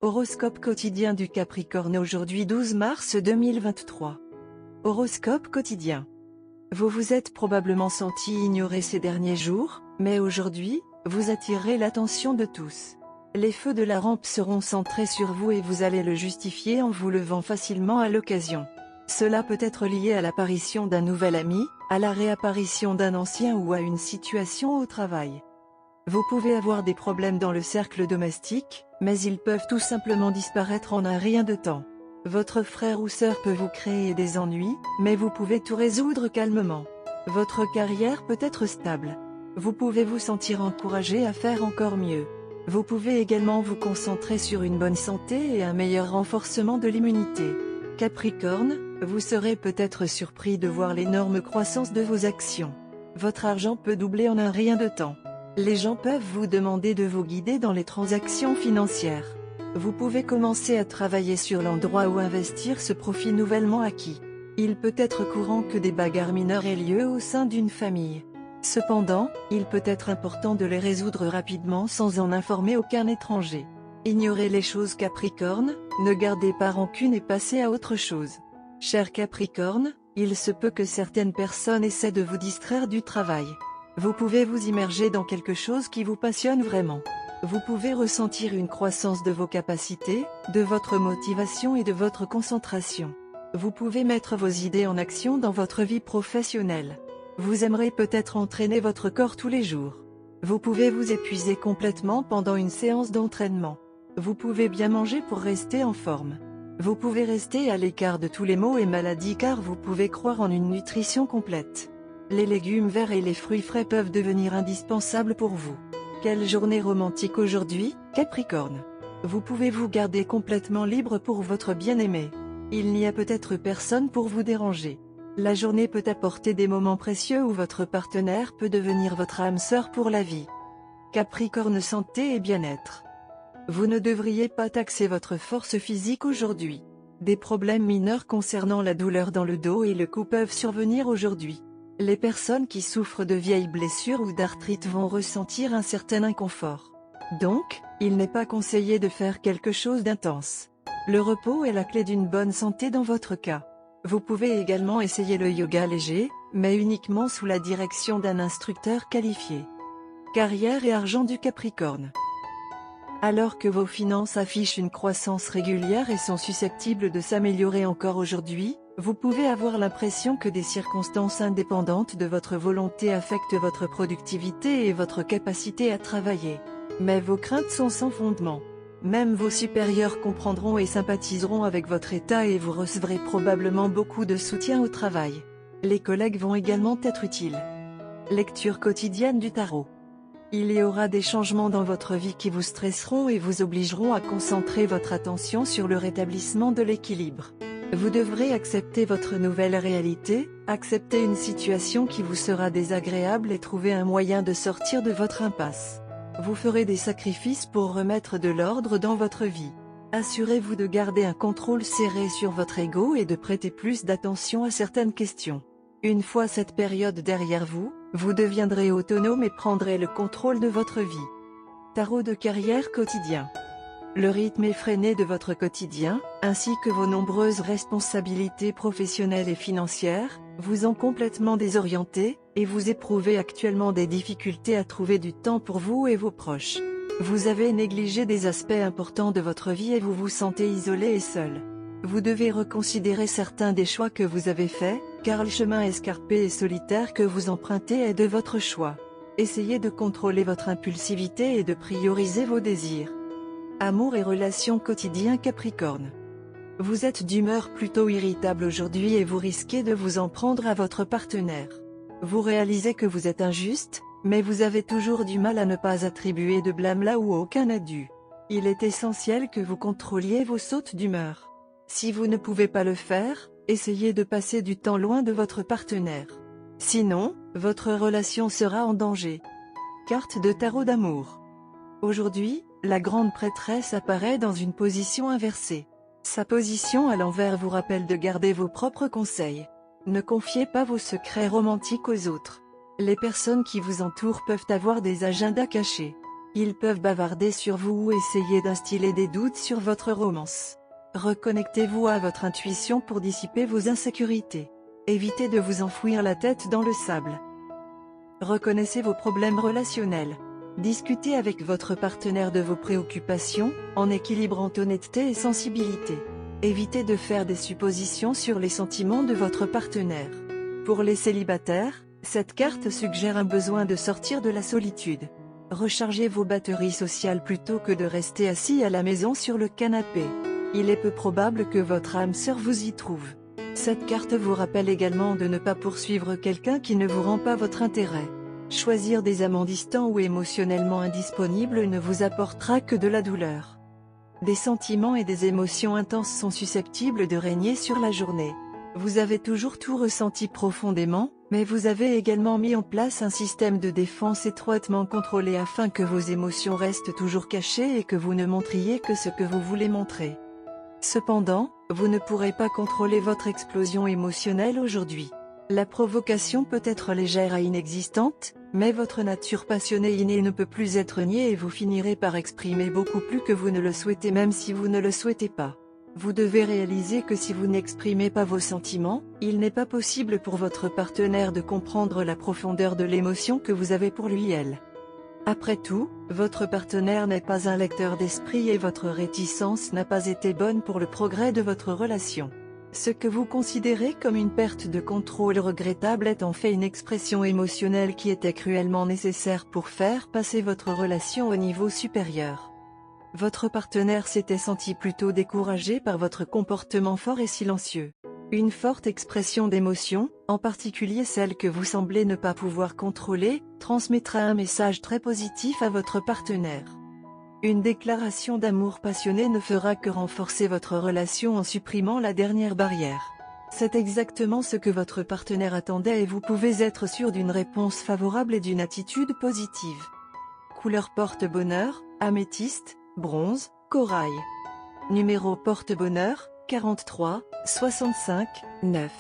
Horoscope quotidien du Capricorne aujourd'hui 12 mars 2023. Horoscope quotidien. Vous vous êtes probablement senti ignoré ces derniers jours, mais aujourd'hui, vous attirerez l'attention de tous. Les feux de la rampe seront centrés sur vous et vous allez le justifier en vous levant facilement à l'occasion. Cela peut être lié à l'apparition d'un nouvel ami, à la réapparition d'un ancien ou à une situation au travail. Vous pouvez avoir des problèmes dans le cercle domestique, mais ils peuvent tout simplement disparaître en un rien de temps. Votre frère ou sœur peut vous créer des ennuis, mais vous pouvez tout résoudre calmement. Votre carrière peut être stable. Vous pouvez vous sentir encouragé à faire encore mieux. Vous pouvez également vous concentrer sur une bonne santé et un meilleur renforcement de l'immunité. Capricorne, vous serez peut-être surpris de voir l'énorme croissance de vos actions. Votre argent peut doubler en un rien de temps. Les gens peuvent vous demander de vous guider dans les transactions financières. Vous pouvez commencer à travailler sur l'endroit où investir ce profit nouvellement acquis. Il peut être courant que des bagarres mineures aient lieu au sein d'une famille. Cependant, il peut être important de les résoudre rapidement sans en informer aucun étranger. Ignorez les choses Capricorne, ne gardez pas rancune et passez à autre chose. Cher Capricorne, il se peut que certaines personnes essaient de vous distraire du travail. Vous pouvez vous immerger dans quelque chose qui vous passionne vraiment. Vous pouvez ressentir une croissance de vos capacités, de votre motivation et de votre concentration. Vous pouvez mettre vos idées en action dans votre vie professionnelle. Vous aimerez peut-être entraîner votre corps tous les jours. Vous pouvez vous épuiser complètement pendant une séance d'entraînement. Vous pouvez bien manger pour rester en forme. Vous pouvez rester à l'écart de tous les maux et maladies car vous pouvez croire en une nutrition complète. Les légumes verts et les fruits frais peuvent devenir indispensables pour vous. Quelle journée romantique aujourd'hui, Capricorne. Vous pouvez vous garder complètement libre pour votre bien-aimé. Il n'y a peut-être personne pour vous déranger. La journée peut apporter des moments précieux où votre partenaire peut devenir votre âme sœur pour la vie. Capricorne santé et bien-être. Vous ne devriez pas taxer votre force physique aujourd'hui. Des problèmes mineurs concernant la douleur dans le dos et le cou peuvent survenir aujourd'hui. Les personnes qui souffrent de vieilles blessures ou d'arthrite vont ressentir un certain inconfort. Donc, il n'est pas conseillé de faire quelque chose d'intense. Le repos est la clé d'une bonne santé dans votre cas. Vous pouvez également essayer le yoga léger, mais uniquement sous la direction d'un instructeur qualifié. Carrière et argent du Capricorne. Alors que vos finances affichent une croissance régulière et sont susceptibles de s'améliorer encore aujourd'hui, vous pouvez avoir l'impression que des circonstances indépendantes de votre volonté affectent votre productivité et votre capacité à travailler. Mais vos craintes sont sans fondement. Même vos supérieurs comprendront et sympathiseront avec votre état et vous recevrez probablement beaucoup de soutien au travail. Les collègues vont également être utiles. Lecture quotidienne du tarot. Il y aura des changements dans votre vie qui vous stresseront et vous obligeront à concentrer votre attention sur le rétablissement de l'équilibre. Vous devrez accepter votre nouvelle réalité, accepter une situation qui vous sera désagréable et trouver un moyen de sortir de votre impasse. Vous ferez des sacrifices pour remettre de l'ordre dans votre vie. Assurez-vous de garder un contrôle serré sur votre ego et de prêter plus d'attention à certaines questions. Une fois cette période derrière vous, vous deviendrez autonome et prendrez le contrôle de votre vie. Tarot de carrière quotidien. Le rythme effréné de votre quotidien, ainsi que vos nombreuses responsabilités professionnelles et financières, vous ont complètement désorienté, et vous éprouvez actuellement des difficultés à trouver du temps pour vous et vos proches. Vous avez négligé des aspects importants de votre vie et vous vous sentez isolé et seul. Vous devez reconsidérer certains des choix que vous avez faits, car le chemin escarpé et solitaire que vous empruntez est de votre choix. Essayez de contrôler votre impulsivité et de prioriser vos désirs. Amour et relations quotidiens Capricorne. Vous êtes d'humeur plutôt irritable aujourd'hui et vous risquez de vous en prendre à votre partenaire. Vous réalisez que vous êtes injuste, mais vous avez toujours du mal à ne pas attribuer de blâme là où aucun n'est dû. Il est essentiel que vous contrôliez vos sautes d'humeur. Si vous ne pouvez pas le faire, essayez de passer du temps loin de votre partenaire. Sinon, votre relation sera en danger. Carte de tarot d'amour. Aujourd'hui, la grande prêtresse apparaît dans une position inversée. Sa position à l'envers vous rappelle de garder vos propres conseils. Ne confiez pas vos secrets romantiques aux autres. Les personnes qui vous entourent peuvent avoir des agendas cachés. Ils peuvent bavarder sur vous ou essayer d'instiller des doutes sur votre romance. Reconnectez-vous à votre intuition pour dissiper vos insécurités. Évitez de vous enfouir la tête dans le sable. Reconnaissez vos problèmes relationnels. Discutez avec votre partenaire de vos préoccupations, en équilibrant honnêteté et sensibilité. Évitez de faire des suppositions sur les sentiments de votre partenaire. Pour les célibataires, cette carte suggère un besoin de sortir de la solitude. Rechargez vos batteries sociales plutôt que de rester assis à la maison sur le canapé. Il est peu probable que votre âme sœur vous y trouve. Cette carte vous rappelle également de ne pas poursuivre quelqu'un qui ne vous rend pas votre intérêt. Choisir des amants distants ou émotionnellement indisponibles ne vous apportera que de la douleur. Des sentiments et des émotions intenses sont susceptibles de régner sur la journée. Vous avez toujours tout ressenti profondément, mais vous avez également mis en place un système de défense étroitement contrôlé afin que vos émotions restent toujours cachées et que vous ne montriez que ce que vous voulez montrer. Cependant, vous ne pourrez pas contrôler votre explosion émotionnelle aujourd'hui. La provocation peut être légère à inexistante, mais votre nature passionnée innée ne peut plus être niée et vous finirez par exprimer beaucoup plus que vous ne le souhaitez même si vous ne le souhaitez pas. Vous devez réaliser que si vous n'exprimez pas vos sentiments, il n'est pas possible pour votre partenaire de comprendre la profondeur de l'émotion que vous avez pour lui/elle. Après tout, votre partenaire n'est pas un lecteur d'esprit et votre réticence n'a pas été bonne pour le progrès de votre relation. Ce que vous considérez comme une perte de contrôle regrettable est en fait une expression émotionnelle qui était cruellement nécessaire pour faire passer votre relation au niveau supérieur. Votre partenaire s'était senti plutôt découragé par votre comportement fort et silencieux. Une forte expression d'émotion, en particulier celle que vous semblez ne pas pouvoir contrôler, transmettra un message très positif à votre partenaire. Une déclaration d'amour passionné ne fera que renforcer votre relation en supprimant la dernière barrière. C'est exactement ce que votre partenaire attendait et vous pouvez être sûr d'une réponse favorable et d'une attitude positive. Couleur porte-bonheur, améthyste, bronze, corail. Numéro porte-bonheur, 43, 65, 9.